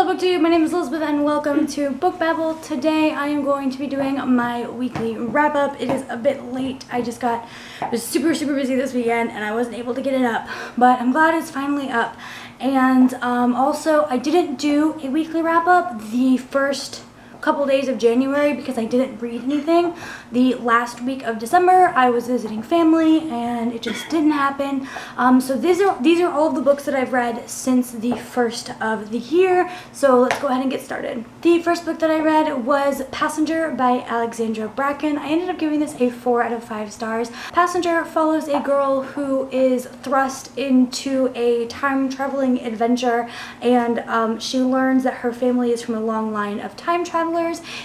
Hello BookTube, my name is Elizabeth and welcome to Book Babble. Today I am going to be doing my weekly wrap up. It is a bit late. I was super busy this weekend and I wasn't able to get it up, but I'm glad it's finally up. And also I didn't do a weekly wrap up the first couple days of January because I didn't read anything. The last week of December I was visiting family and it just didn't happen. So these are all of the books that I've read since the first of the year. So let's go ahead and get started. The first book that I read was Passenger by Alexandra Bracken. I ended up giving this a 4 out of 5 stars. Passenger follows a girl who is thrust into a time-traveling adventure, and she learns that her family is from a long line of time travelers,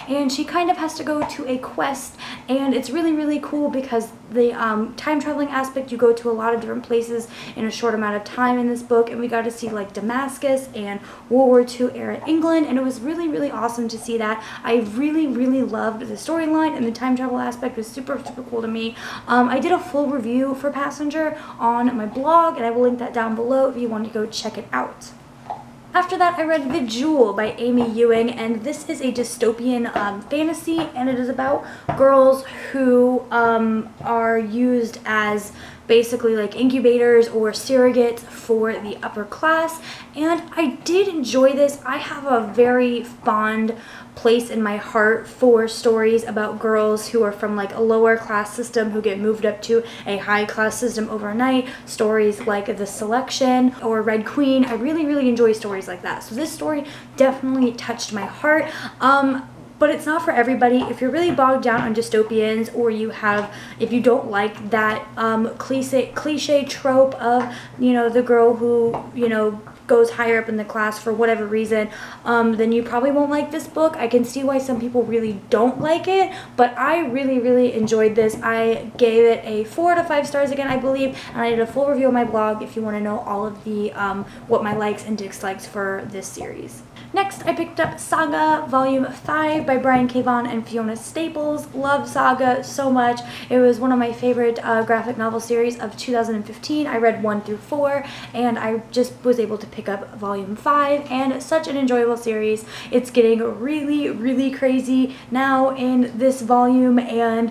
and she kind of has to go to a quest, and it's really cool because the time traveling aspect, you go to a lot of different places in a short amount of time in this book, and we got to see like Damascus and World War II era England, and it was really awesome to see that. I really loved the storyline, and the time travel aspect was super cool to me. I did a full review for Passenger on my blog, and I will link that down below if you want to go check it out. After that, I read The Jewel by Amy Ewing, and this is a dystopian fantasy, and it is about girls who are used as basically like incubators or surrogates for the upper class, and I did enjoy this. I have a very fond place in my heart for stories about girls who are from like a lower class system who get moved up to a high class system overnight. Stories like The Selection or Red Queen. I really enjoy stories like that. So this story definitely touched my heart. But it's not for everybody. If you're really bogged down on dystopians, or if you don't like that cliche trope of, the girl who, goes higher up in the class for whatever reason, then you probably won't like this book. I can see why some people really don't like it, but I really enjoyed this. I gave it a 4 out of 5 stars again, I believe, and I did a full review on my blog if you want to know all of the what my likes and dislikes for this series. Next, I picked up Saga Volume 5 by Brian K. Vaughan and Fiona Staples. Love Saga so much. It was one of my favorite graphic novel series of 2015. I read 1 through 4, and I just was able to pick up Volume 5, and such an enjoyable series. It's getting really crazy now in this volume, and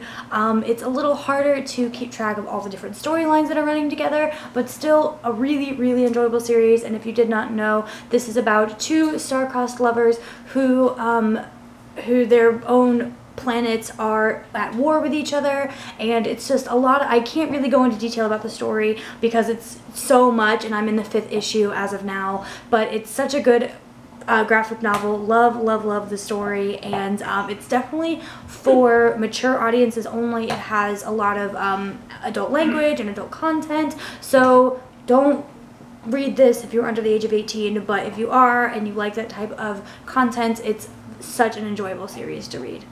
it's a little harder to keep track of all the different storylines that are running together, but still a really enjoyable series. And if you did not know, this is about two star-crossed lovers who their own planets are at war with each other, and it's just a lot. I can't really go into detail about the story because it's so much, and I'm in the 5th issue as of now, but it's such a good graphic novel. Love the story, and it's definitely for mature audiences only. It has a lot of adult language and adult content, so don't read this if you're under the age of 18, but if you are and you like that type of content, it's such an enjoyable series to read.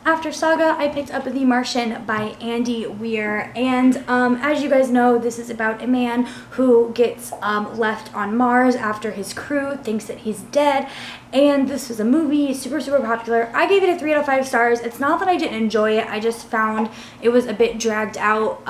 After Saga, I picked up The Martian by Andy Weir, and as you guys know, this is about a man who gets left on Mars after his crew thinks that he's dead, and this was a movie, super popular. I gave it a 3 out of 5 stars. It's not that I didn't enjoy it, I just found it was a bit dragged out.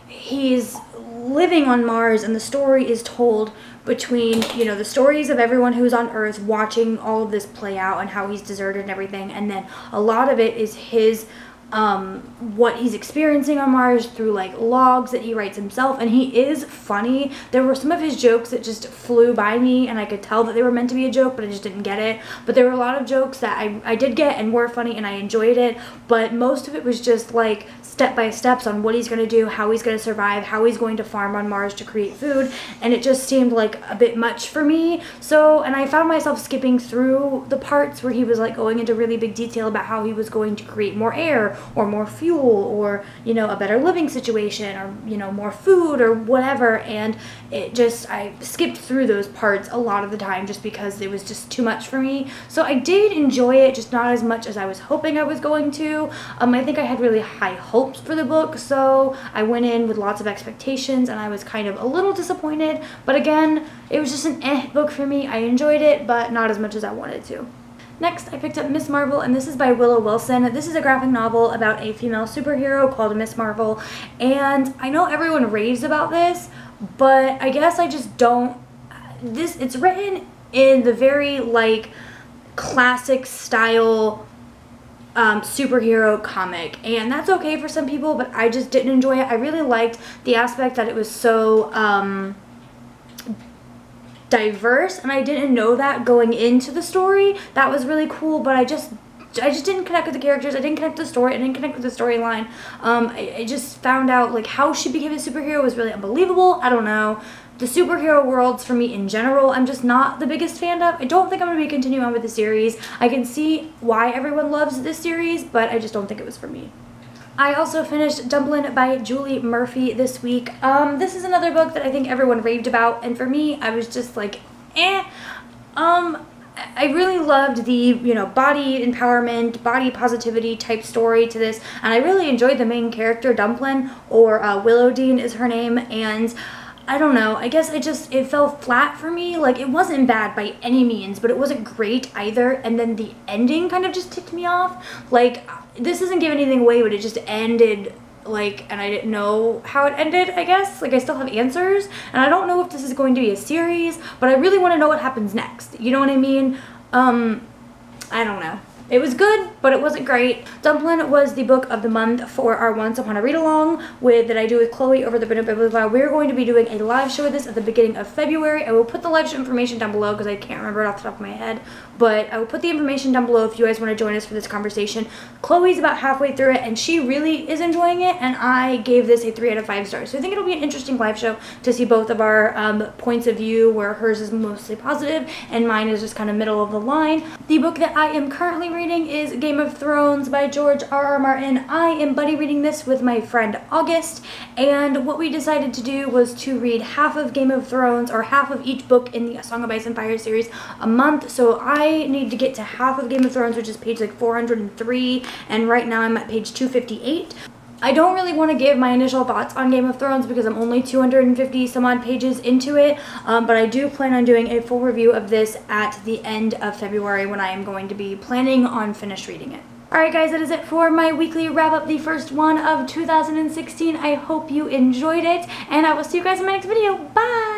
He's living on Mars, and the story is told between, the stories of everyone who's on Earth watching all of this play out and how he's deserted and everything, and then a lot of it is his what he's experiencing on Mars through like logs that he writes himself, and he is funny. There were some of his jokes that just flew by me, and I could tell that they were meant to be a joke, but I just didn't get it. But there were a lot of jokes that I did get and were funny, and I enjoyed it, but most of it was just like step-by-steps on what he's going to do, how he's going to survive, how he's going to farm on Mars to create food, and it just seemed like a bit much for me. So, and I found myself skipping through the parts where he was like going into really big detail about how he was going to create more air or more fuel or, a better living situation or, more food or whatever, and I skipped through those parts a lot of the time just because it was just too much for me. So I did enjoy it, just not as much as I was hoping I was going to. I think I had really high hopes for the book, so I went in with lots of expectations, and I was kind of a little disappointed, but again, it was just an book for me. I enjoyed it, but not as much as I wanted to. Next, I picked up Miss Marvel, and this is by Willow Wilson. This is a graphic novel about a female superhero called Miss Marvel, and I know everyone raves about this, but I guess I just don't. It's written in the very like classic style superhero comic, and that's okay for some people, but I just didn't enjoy it. I really liked the aspect that it was so diverse, and I didn't know that going into the story. That was really cool, but I just didn't connect with the characters. I didn't connect with the story. I didn't connect with the storyline. I just found out like how she became a superhero was really unbelievable. I don't know. The superhero worlds for me in general, I'm just not the biggest fan of. I don't think I'm going to be continuing on with the series. I can see why everyone loves this series, but I just don't think it was for me. I also finished Dumplin by Julie Murphy this week. This is another book that I think everyone raved about, and for me, I was just like, eh. I really loved the, you know, body empowerment, body positivity type story to this, and I really enjoyed the main character, Dumplin, or Willowdean is her name, and I don't know, I guess it fell flat for me. Like, it wasn't bad by any means, but it wasn't great either, and then the ending kind of just ticked me off. Like, this doesn't give anything away, but it just ended, like, and I didn't know how it ended, I guess. Like, I still have answers, and I don't know if this is going to be a series, but I really want to know what happens next. You know what I mean? I don't know. It was good, but it wasn't great. Dumplin was the book of the month for our Once Upon a Read Along that I do with Chloe over the Book Blah. We're going to be doing a live show of this at the beginning of February. I will put the live show information down below because I can't remember it off the top of my head, but I will put the information down below if you guys want to join us for this conversation. Chloe's about halfway through it, and she really is enjoying it, and I gave this a 3 out of 5 stars. So I think it'll be an interesting live show to see both of our points of view, where hers is mostly positive and mine is just kind of middle of the line. The book that I am currently reading is Game of Thrones by George R.R. Martin. I am buddy reading this with my friend August, and what we decided to do was to read half of Game of Thrones, or half of each book in the Song of Ice and Fire series a month. So I need to get to half of Game of Thrones, which is page like 403, and right now I'm at page 258. I don't really want to give my initial thoughts on Game of Thrones because I'm only 250 some odd pages into it, but I do plan on doing a full review of this at the end of February when I am going to be planning on finish reading it. Alright guys, that is it for my weekly wrap up, the first one of 2016. I hope you enjoyed it, and I will see you guys in my next video. Bye!